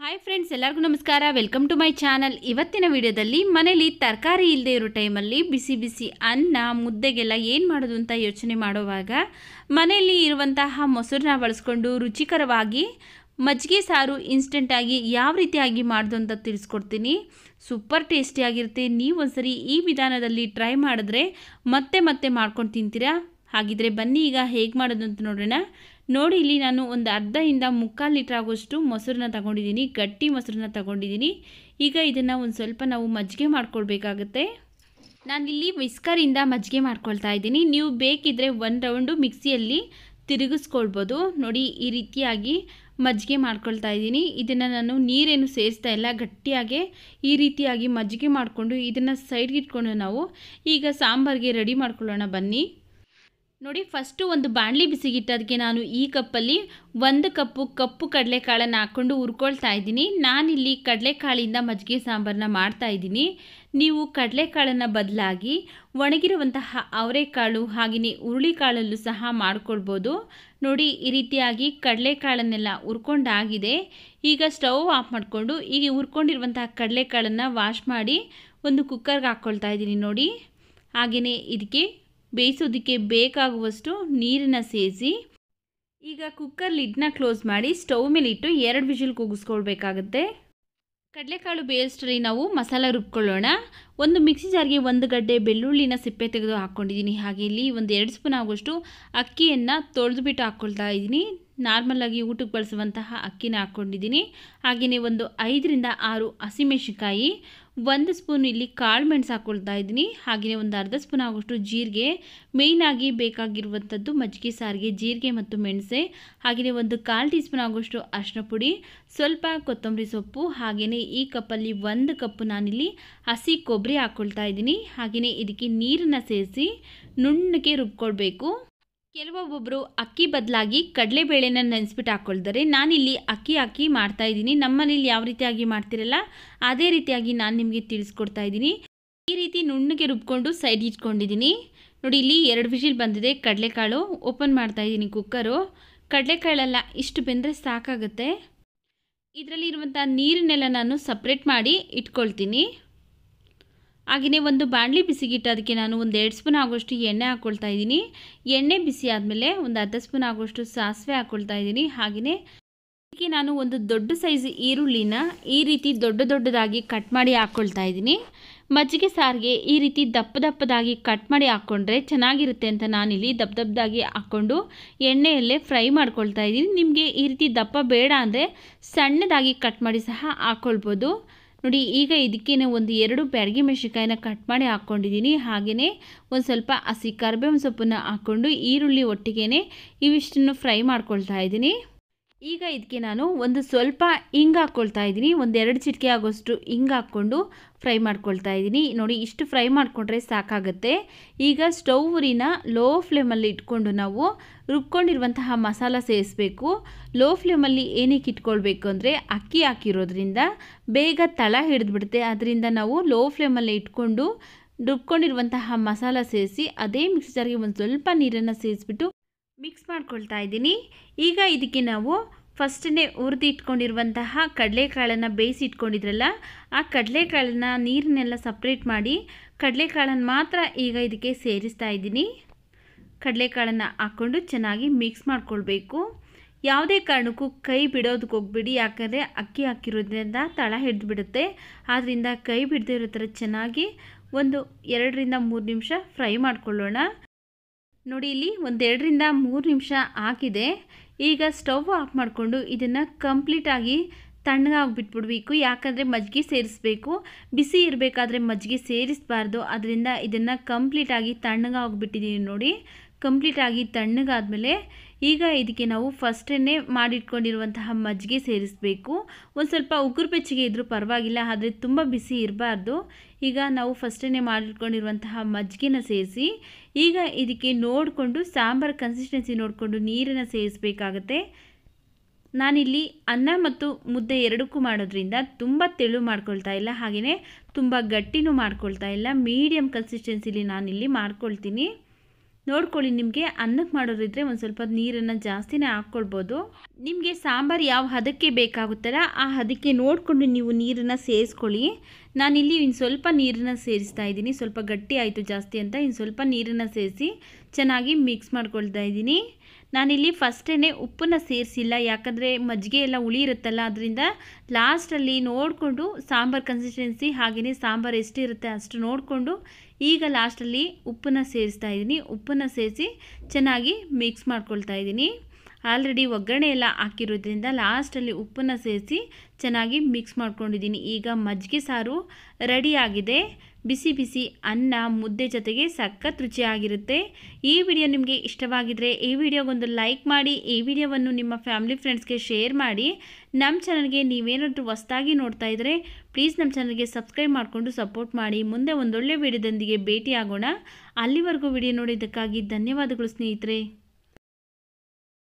Hi friends, ಎಲ್ಲರಿಗೂ ನಮಸ್ಕಾರ. Welcome to my channel. ಇವತ್ತಿನ ವಿಡಿಯೋದಲ್ಲಿ ಮನೇಲಿ ತರಕಾರಿ ಇಲ್ಲದೆ ಇರೋ ಟೈಮಲ್ಲಿ ಬಿಸಿ ಬಿಸಿ ಅನ್ನ ಮುದ್ದೆಗೆಲ್ಲ ಏನು ಮಾಡೋದು ಅಂತ ಯೋಚನೆ ಮಾಡುವಾಗ ಮನೆಯಲ್ಲಿ ಇರುವಂತಹ ಮೊಸರನ್ನ ಬಳಸ್ಕೊಂಡು ರುಚಿಕರವಾಗಿ ಮಜ್ಜಿಗೆ ಸಾರು ಇನ್ಸ್ಟೆಂಟಾಗಿ ಯಾವ ರೀತಿಯಾಗಿ ಮಾಡೋದು ಅಂತ ತಿಳಿಸ್ಕೊಡ್ತೀನಿ. ಸೂಪರ್ ಟೇಸ್ಟಿಯಾಗಿರುತ್ತೆ. ನೀವು ಒಂದ್ಸರಿ ಈ ವಿಧಾನದಲ್ಲಿ ಟ್ರೈ ಮಾಡಿದ್ರೆ ಮತ್ತೆ ಮತ್ತೆ ಮಾಡ್ಕೊಂಡು ತಿಂತೀರಾ. ಹಾಗಿದ್ರೆ ಬನ್ನಿ ಈಗ ಹೇಗೆ ಮಾಡೋದು ಅಂತ ನೋಡೋಣ. ನೋಡಿ, ಇಲ್ಲಿ ನಾನು ಒಂದು ಅರ್ಧದಿಂದ ಮುಕ್ಕಾಲು ಲೀಟ್ರ್ ಆಗೋಷ್ಟು ಮೊಸರನ್ನ ತಗೊಂಡಿದ್ದೀನಿ. ಗಟ್ಟಿ ಮೊಸರನ್ನ ತಗೊಂಡಿದ್ದೀನಿ. ಈಗ ಇದನ್ನು ಒಂದು ಸ್ವಲ್ಪ ನಾವು ಮಜ್ಜಿಗೆ ಮಾಡ್ಕೊಳ್ಬೇಕಾಗತ್ತೆ. ನಾನಿಲ್ಲಿ ವಿಸ್ಕರಿಂದ ಮಜ್ಜಿಗೆ ಮಾಡ್ಕೊಳ್ತಾ ಇದ್ದೀನಿ. ನೀವು ಬೇಕಿದ್ದರೆ ಒಂದು ರೌಂಡು ಮಿಕ್ಸಿಯಲ್ಲಿ ತಿರುಗಿಸ್ಕೊಳ್ಬೋದು. ನೋಡಿ, ಈ ರೀತಿಯಾಗಿ ಮಜ್ಜಿಗೆ ಮಾಡ್ಕೊಳ್ತಾ ಇದ್ದೀನಿ. ಇದನ್ನು ನಾನು ನೀರೇನು ಸೇರಿಸ್ತಾ ಇಲ್ಲ, ಗಟ್ಟಿಯಾಗೆ ಈ ರೀತಿಯಾಗಿ ಮಜ್ಜಿಗೆ ಮಾಡಿಕೊಂಡು ಇದನ್ನು ಸೈಡ್ಗೆ ಇಟ್ಕೊಂಡು ನಾವು ಈಗ ಸಾಂಬಾರಿಗೆ ರೆಡಿ ಮಾಡ್ಕೊಳ್ಳೋಣ ಬನ್ನಿ. ನೋಡಿ, ಫಸ್ಟು ಒಂದು ಬಾಣಲಿ ಬಿಸಿಗಿಟ್ಟು ಅದಕ್ಕೆ ನಾನು ಈ ಕಪ್ಪಲ್ಲಿ 1 ಕಪ್ಪು ಕಪ್ಪು ಕಡಲೆಕಾಳನ್ನು ಹಾಕ್ಕೊಂಡು ಹುರ್ಕೊಳ್ತಾ ಇದ್ದೀನಿ. ನಾನಿಲ್ಲಿ ಕಡಲೆಕಾಳಿಂದ ಮಜ್ಜಿಗೆ ಸಾಂಬಾರನ್ನ ಮಾಡ್ತಾ ಇದ್ದೀನಿ. ನೀವು ಕಡಲೆಕಾಳನ್ನು ಬದಲಾಗಿ ಒಣಗಿರುವಂತಹ ಅವರೆಕಾಳು ಹಾಗೆಯೇ ಹುರುಳಿಕಾಳಲ್ಲೂ ಸಹ ಮಾಡ್ಕೊಳ್ಬೋದು. ನೋಡಿ, ಈ ರೀತಿಯಾಗಿ ಕಡಲೆಕಾಳನ್ನೆಲ್ಲ ಹುರ್ಕೊಂಡಾಗಿದೆ. ಈಗ ಸ್ಟವ್ ಆಫ್ ಮಾಡಿಕೊಂಡು ಈಗ ಹುರ್ಕೊಂಡಿರುವಂತಹ ಕಡಲೆಕಾಳನ್ನು ವಾಶ್ ಮಾಡಿ ಒಂದು ಕುಕ್ಕರ್ಗೆ ಹಾಕ್ಕೊಳ್ತಾ ಇದ್ದೀನಿ. ನೋಡಿ, ಹಾಗೆಯೇ ಇದಕ್ಕೆ ಬೇಯಿಸೋದಕ್ಕೆ ಬೇಕಾಗುವಷ್ಟು ನೀರನ್ನು ಸೇರಿಸಿ ಈಗ ಕುಕ್ಕರ್ ಲಿಡ್ನ ಕ್ಲೋಸ್ ಮಾಡಿ ಸ್ಟವ್ ಮೇಲೆ ಇಟ್ಟು 2 ವಿಷಲ್ ಕೂಗಿಸ್ಕೊಳ್ಬೇಕಾಗತ್ತೆ. ಕಡಲೆಕಾಳು ಬೇಯಿಸೋಷ್ಟರಲ್ಲಿ ನಾವು ಮಸಾಲ ರುಬ್ಕೊಳ್ಳೋಣ. ಒಂದು ಮಿಕ್ಸಿ ಜಾರ್ಗೆ 1 ಗಡ್ಡೆ ಬೆಳ್ಳುಳ್ಳಿನ ಸಿಪ್ಪೆ ತೆಗೆದು ಹಾಕ್ಕೊಂಡಿದ್ದೀನಿ. ಹಾಗೆ ಇಲ್ಲಿ ಒಂದು 2 ಸ್ಪೂನ್ ಆಗುವಷ್ಟು ಅಕ್ಕಿಯನ್ನು ತೊಳೆದುಬಿಟ್ಟು ಹಾಕ್ಕೊಳ್ತಾ ಇದ್ದೀನಿ. ನಾರ್ಮಲಾಗಿ ಊಟಕ್ಕೆ ಬಳಸುವಂತಹ ಅಕ್ಕಿನ ಹಾಕ್ಕೊಂಡಿದ್ದೀನಿ. ಹಾಗೆಯೇ ಒಂದು 5ರಿಂದ 6 ಹಸಿಮೆಣಸಿನಕಾಯಿ, 1 ಸ್ಪೂನ್ ಇಲ್ಲಿ ಕಾಳು ಮೆಣಸು ಹಾಕ್ಕೊಳ್ತಾ ಇದ್ದೀನಿ. ಹಾಗೆಯೇ ಒಂದು ಅರ್ಧ ಸ್ಪೂನ್ ಆಗುವಷ್ಟು ಜೀರಿಗೆ. ಮೇಯ್ನಾಗಿ ಬೇಕಾಗಿರುವಂಥದ್ದು ಮಜ್ಜಿಗೆ ಸಾರಿಗೆ ಜೀರಿಗೆ ಮತ್ತು ಮೆಣಸೆ. ಹಾಗೆಯೇ ಒಂದು 1/4 ಟೀ ಸ್ಪೂನ್ ಆಗುವಷ್ಟು ಅರಿಶಿನ ಪುಡಿ, ಸ್ವಲ್ಪ ಕೊತ್ತಂಬರಿ ಸೊಪ್ಪು. ಹಾಗೆಯೇ ಈ ಕಪ್ಪಲ್ಲಿ 1 ಕಪ್ ನಾನಿಲ್ಲಿ ಹಸಿ ಕೊಬ್ಬರಿ ಹಾಕ್ಕೊಳ್ತಾ ಇದ್ದೀನಿ. ಹಾಗೆಯೇ ಇದಕ್ಕೆ ನೀರನ್ನು ಸೇರಿಸಿ ನುಣ್ಣಗೆ ರುಬ್ಕೊಳ್ಬೇಕು. ಕೆಲವೊಬ್ಬೊಬ್ಬರು ಅಕ್ಕಿ ಬದಲಾಗಿ ಕಡಲೆಬೇಳೆನ ನೆನೆಸ್ಬಿಟ್ಟು ಹಾಕ್ಕೊಳ್ತಾರೆ. ನಾನಿಲ್ಲಿ ಅಕ್ಕಿ ಹಾಕಿ ಮಾಡ್ತಾಯಿದ್ದೀನಿ. ನಮ್ಮನೇಲಿ ಯಾವ ರೀತಿಯಾಗಿ ಮಾಡ್ತಿರಲ್ಲ ಅದೇ ರೀತಿಯಾಗಿ ನಾನು ನಿಮಗೆ ತಿಳಿಸ್ಕೊಡ್ತಾ ಇದ್ದೀನಿ. ಈ ರೀತಿ ನುಣ್ಣಗೆ ರುಬ್ಕೊಂಡು ಸೈಡ್ ಇಟ್ಕೊಂಡಿದ್ದೀನಿ. ನೋಡಿ, ಇಲ್ಲಿ 2 ವಿಷಲ್ ಬಂದಿದೆ. ಕಡಲೆಕಾಳು ಓಪನ್ ಮಾಡ್ತಾಯಿದ್ದೀನಿ ಕುಕ್ಕರು. ಕಡಲೆಕಾಳೆಲ್ಲ ಇಷ್ಟು ಬೆಂದರೆ ಸಾಕಾಗುತ್ತೆ. ಇದರಲ್ಲಿ ಇರುವಂಥ ನೀರನ್ನೆಲ್ಲ ನಾನು ಸಪ್ರೇಟ್ ಮಾಡಿ ಇಟ್ಕೊಳ್ತೀನಿ. ಹಾಗೆಯೇ ಒಂದು ಬಾಣಲಿ ಬಿಸಿಗಿಟ್ಟು ಅದಕ್ಕೆ ನಾನು ಒಂದು 2 ಸ್ಪೂನ್ ಆಗುವಷ್ಟು ಎಣ್ಣೆ ಹಾಕ್ಕೊಳ್ತಾ ಇದ್ದೀನಿ. ಎಣ್ಣೆ ಬಿಸಿ ಆದಮೇಲೆ ಒಂದು ಅರ್ಧ ಸ್ಪೂನ್ ಆಗುವಷ್ಟು ಸಾಸಿವೆ ಹಾಕ್ಕೊಳ್ತಾ ಇದ್ದೀನಿ. ಹಾಗೆಯೇ ಇದಕ್ಕೆ ನಾನು ಒಂದು ದೊಡ್ಡ ಸೈಜ್ ಈರುಳ್ಳಿನ ಈ ರೀತಿ ದೊಡ್ಡದಾಗಿ ಕಟ್ ಮಾಡಿ ಹಾಕ್ಕೊಳ್ತಾ ಇದ್ದೀನಿ. ಮಜ್ಜಿಗೆ ಸಾರಿಗೆ ಈ ರೀತಿ ದಪ್ಪದಾಗಿ ಕಟ್ ಮಾಡಿ ಹಾಕ್ಕೊಂಡ್ರೆ ಚೆನ್ನಾಗಿರುತ್ತೆ ಅಂತ ನಾನಿಲ್ಲಿ ದಪ್ಪದಾಗಿ ಹಾಕ್ಕೊಂಡು ಎಣ್ಣೆಯಲ್ಲೇ ಫ್ರೈ ಮಾಡ್ಕೊಳ್ತಾ ಇದ್ದೀನಿ. ನಿಮಗೆ ಈ ರೀತಿ ದಪ್ಪ ಬೇಡ ಅಂದರೆ ಸಣ್ಣದಾಗಿ ಕಟ್ ಮಾಡಿ ಸಹ ಹಾಕ್ಕೊಳ್ಬೋದು. ನೋಡಿ, ಈಗ ಇದಕ್ಕೆ ಒಂದು 2 ಬ್ಯಾಡಗಿ ಮೆಣಸಿನಕಾಯಿನ ಕಟ್ ಮಾಡಿ ಹಾಕ್ಕೊಂಡಿದ್ದೀನಿ. ಹಾಗೆಯೇ ಒಂದು ಸ್ವಲ್ಪ ಹಸಿ ಕರಿಬೇವಿನ ಸೊಪ್ಪನ್ನು ಹಾಕ್ಕೊಂಡು ಈರುಳ್ಳಿ ಒಟ್ಟಿಗೆ ಇವಿಷ್ಟನ್ನು ಫ್ರೈ ಮಾಡ್ಕೊಳ್ತಾ ಇದ್ದೀನಿ. ಈಗ ಇದಕ್ಕೆ ನಾನು ಒಂದು ಸ್ವಲ್ಪ ಹಿಂಗೆ ಹಾಕ್ಕೊಳ್ತಾ ಇದ್ದೀನಿ. ಒಂದು 2 ಚಿಟಿಕೆ ಆಗೋಷ್ಟು ಹಿಂಗೆ ಹಾಕ್ಕೊಂಡು ಫ್ರೈ ಮಾಡ್ಕೊಳ್ತಾ ಇದ್ದೀನಿ. ನೋಡಿ, ಇಷ್ಟು ಫ್ರೈ ಮಾಡಿಕೊಂಡ್ರೆ ಸಾಕಾಗುತ್ತೆ. ಈಗ ಸ್ಟವ್ ಉರಿನ ಲೋ ಫ್ಲೇಮಲ್ಲಿ ಇಟ್ಕೊಂಡು ನಾವು ರುಬ್ಕೊಂಡಿರುವಂತಹ ಮಸಾಲ ಸೇರಿಸಬೇಕು. ಲೋ ಫ್ಲೇಮಲ್ಲಿ ಏನಕ್ಕೆ ಇಟ್ಕೊಳ್ಬೇಕು ಅಂದರೆ ಅಕ್ಕಿ ಹಾಕಿರೋದ್ರಿಂದ ಬೇಗ ತಳ ಹಿಡಿದ್ಬಿಡುತ್ತೆ. ಅದರಿಂದ ನಾವು ಲೋ ಫ್ಲೇಮಲ್ಲಿ ಇಟ್ಕೊಂಡು ರುಬ್ಕೊಂಡಿರುವಂತಹ ಮಸಾಲ ಸೇರಿಸಿ ಅದೇ ಮಿಕ್ಸಿ ಜಾರ್ಗೆ ಒಂದು ಸ್ವಲ್ಪ ನೀರನ್ನು ಸೇರಿಸ್ಬಿಟ್ಟು ಮಿಕ್ಸ್ ಮಾಡ್ಕೊಳ್ತಾ ಇದ್ದೀನಿ. ಈಗ ಇದಕ್ಕೆ ನಾವು ಫಸ್ಟೇ ಹುರಿದು ಇಟ್ಕೊಂಡಿರುವಂತಹ ಕಡಲೆಕಾಳನ್ನು ಬೇಯಿಸಿ ಇಟ್ಕೊಂಡಿದ್ರಲ್ಲ ಆ ಕಡಲೆಕಾಳನ್ನು ನೀರನ್ನೆಲ್ಲ ಸಪ್ರೇಟ್ ಮಾಡಿ ಕಡಲೆಕಾಳನ್ನು ಮಾತ್ರ ಈಗ ಇದಕ್ಕೆ ಸೇರಿಸ್ತಾ ಇದ್ದೀನಿ. ಕಡಲೆಕಾಳನ್ನು ಹಾಕ್ಕೊಂಡು ಚೆನ್ನಾಗಿ ಮಿಕ್ಸ್ ಮಾಡ್ಕೊಳ್ಬೇಕು. ಯಾವುದೇ ಕಾರಣಕ್ಕೂ ಕೈ ಬಿಡೋದಕ್ಕೆ ಹೋಗ್ಬಿಡಿ, ಯಾಕಂದರೆ ಅಕ್ಕಿ ಹಾಕಿರೋದ್ರಿಂದ ತಳ ಹಿಡಿದು ಬಿಡುತ್ತೆ. ಆದ್ದರಿಂದ ಕೈ ಬಿಡದೇ ಇರೋ ಥರ ಚೆನ್ನಾಗಿ ಒಂದು 2ರಿಂದ 3 ನಿಮಿಷ ಫ್ರೈ ಮಾಡ್ಕೊಳ್ಳೋಣ. ನೋಡಿ, ಇಲ್ಲಿ ಒಂದು 2ರಿಂದ 3 ನಿಮಿಷ ಹಾಕಿದೆ. ಈಗ ಸ್ಟವ್ ಆಫ್ ಮಾಡಿಕೊಂಡು ಇದನ್ನು ಕಂಪ್ಲೀಟಾಗಿ ತಣ್ಣಗಾಗಿ ಬಿಟ್ಬಿಡ್ಬೇಕು. ಯಾಕಂದರೆ ಮಜ್ಜಿಗೆ ಸೇರಿಸಬೇಕು. ಬಿಸಿ ಇರಬೇಕಾದ್ರೆ ಮಜ್ಜಿಗೆ ಸೇರಿಸಬಾರ್ದು. ಅದರಿಂದ ಇದನ್ನು ಕಂಪ್ಲೀಟಾಗಿ ತಣ್ಣಗಾಗಿಬಿಟ್ಟಿದ್ದೀನಿ. ನೋಡಿ, ಕಂಪ್ಲೀಟಾಗಿ ತಣ್ಣಗಾದ್ಮೇಲೆ ಈಗ ಇದಕ್ಕೆ ನಾವು ಫಸ್ಟೇ ಮಾಡಿಟ್ಕೊಂಡಿರುವಂತಹ ಮಜ್ಜಿಗೆ ಸೇರಿಸಬೇಕು. ಒಂದು ಸ್ವಲ್ಪ ಉಗುರು ಬೆಚ್ಚಗೆ ಇದ್ದರೂ ಪರವಾಗಿಲ್ಲ, ಆದರೆ ತುಂಬ ಬಿಸಿ ಇರಬಾರ್ದು. ಈಗ ನಾವು ಫಸ್ಟೇ ಮಾಡಿಟ್ಕೊಂಡಿರುವಂತಹ ಮಜ್ಜಿಗೆನ ಸೇರಿಸಿ ಈಗ ಇದಕ್ಕೆ ನೋಡಿಕೊಂಡು ಸಾಂಬಾರು ಕನ್ಸಿಸ್ಟೆನ್ಸಿ ನೋಡಿಕೊಂಡು ನೀರನ್ನು ಸೇರಿಸಬೇಕಾಗತ್ತೆ. ನಾನಿಲ್ಲಿ ಅನ್ನ ಮತ್ತು ಮುದ್ದೆ ಎರಡಕ್ಕೂ ಮಾಡೋದ್ರಿಂದ ತುಂಬ ತೆಳು ಮಾಡ್ಕೊಳ್ತಾ ಇಲ್ಲ, ಹಾಗೆಯೇ ತುಂಬ ಗಟ್ಟಿನೂ ಮಾಡ್ಕೊಳ್ತಾ ಇಲ್ಲ. ಮೀಡಿಯಮ್ ಕನ್ಸಿಸ್ಟೆನ್ಸಿಲಿ ನಾನಿಲ್ಲಿ ಮಾಡ್ಕೊಳ್ತೀನಿ. ನೋಡ್ಕೊಳ್ಳಿ. ನಿಮಗೆ ಅನ್ನಕ್ಕೆ ಮಾಡೋರಿದ್ರೆ ಒಂದು ಸ್ವಲ್ಪ ನೀರನ್ನು ಜಾಸ್ತಿನೇ ಹಾಕ್ಕೊಳ್ಬೋದು. ನಿಮಗೆ ಸಾಂಬಾರು ಯಾವ ಹದಕ್ಕೆ ಬೇಕಾಗುತ್ತಲ್ಲ ಆ ಹದಕ್ಕೆ ನೋಡಿಕೊಂಡು ನೀವು ನೀರನ್ನು ಸೇರಿಸ್ಕೊಳ್ಳಿ. ನಾನಿಲ್ಲಿ ಇನ್ನು ಸ್ವಲ್ಪ ನೀರನ್ನು ಸೇರಿಸ್ತಾ ಇದ್ದೀನಿ. ಸ್ವಲ್ಪ ಗಟ್ಟಿ ಆಯಿತು ಜಾಸ್ತಿ ಅಂತ ಇನ್ನು ಸ್ವಲ್ಪ ನೀರನ್ನು ಸೇರಿಸಿ ಚೆನ್ನಾಗಿ ಮಿಕ್ಸ್ ಮಾಡ್ಕೊಳ್ತಾ ಇದ್ದೀನಿ. ನಾನಿಲ್ಲಿ ಫಸ್ಟೇ ಉಪ್ಪನ್ನು ಸೇರಿಸಿಲ್ಲ, ಯಾಕಂದರೆ ಮಜ್ಜಿಗೆ ಎಲ್ಲ ಹುಳಿ ಇರುತ್ತಲ್ಲ, ಅದರಿಂದ ಲಾಸ್ಟಲ್ಲಿ ನೋಡಿಕೊಂಡು ಸಾಂಬಾರು ಕನ್ಸಿಸ್ಟೆನ್ಸಿ ಹಾಗೆಯೇ ಸಾಂಬಾರು ಎಷ್ಟಿರುತ್ತೆ ಅಷ್ಟು ನೋಡಿಕೊಂಡು ಈಗ ಲಾಸ್ಟಲ್ಲಿ ಉಪ್ಪನ್ನು ಸೇರಿಸ್ತಾ ಇದ್ದೀನಿ. ಉಪ್ಪನ್ನು ಸೇರಿಸಿ ಚೆನ್ನಾಗಿ ಮಿಕ್ಸ್ ಮಾಡ್ಕೊಳ್ತಾ ಇದ್ದೀನಿ. ಆಲ್ರೆಡಿ ಒಗ್ಗರಣೆ ಎಲ್ಲ ಹಾಕಿರೋದ್ರಿಂದ ಲಾಸ್ಟಲ್ಲಿ ಉಪ್ಪನ್ನು ಸೇರಿಸಿ ಚೆನ್ನಾಗಿ ಮಿಕ್ಸ್ ಮಾಡ್ಕೊಂಡಿದ್ದೀನಿ. ಈಗ ಮಜ್ಜಿಗೆ ಸಾರು ರೆಡಿಯಾಗಿದೆ. ಬಿಸಿ ಬಿಸಿ ಅನ್ನ ಮುದ್ದೆ ಜೊತೆಗೆ ಸಖತ್ ರುಚಿಯಾಗಿರುತ್ತೆ. ಈ ವಿಡಿಯೋ ನಿಮಗೆ ಇಷ್ಟವಾಗಿದ್ದರೆ ಈ ವಿಡಿಯೋಗೊಂದು ಲೈಕ್ ಮಾಡಿ, ಈ ವಿಡಿಯೋವನ್ನು ನಿಮ್ಮ ಫ್ಯಾಮಿಲಿ ಫ್ರೆಂಡ್ಸ್ಗೆ ಶೇರ್ ಮಾಡಿ. ನಮ್ಮ ಚಾನಲ್ಗೆ ನೀವೇನಾದರೂ ಹೊಸದಾಗಿ ನೋಡ್ತಾ ಇದ್ದರೆ ಪ್ಲೀಸ್ ನಮ್ಮ ಚಾನಲ್ಗೆ ಸಬ್ಸ್ಕ್ರೈಬ್ ಮಾಡಿಕೊಂಡು ಸಪೋರ್ಟ್ ಮಾಡಿ. ಮುಂದೆ ಒಂದೊಳ್ಳೆ ವಿಡಿಯೋದೊಂದಿಗೆ ಭೇಟಿ ಆಗೋಣ. ಅಲ್ಲಿವರೆಗೂ ವಿಡಿಯೋ ನೋಡಿದ್ದಕ್ಕಾಗಿ ಧನ್ಯವಾದಗಳು ಸ್ನೇಹಿತರೆ.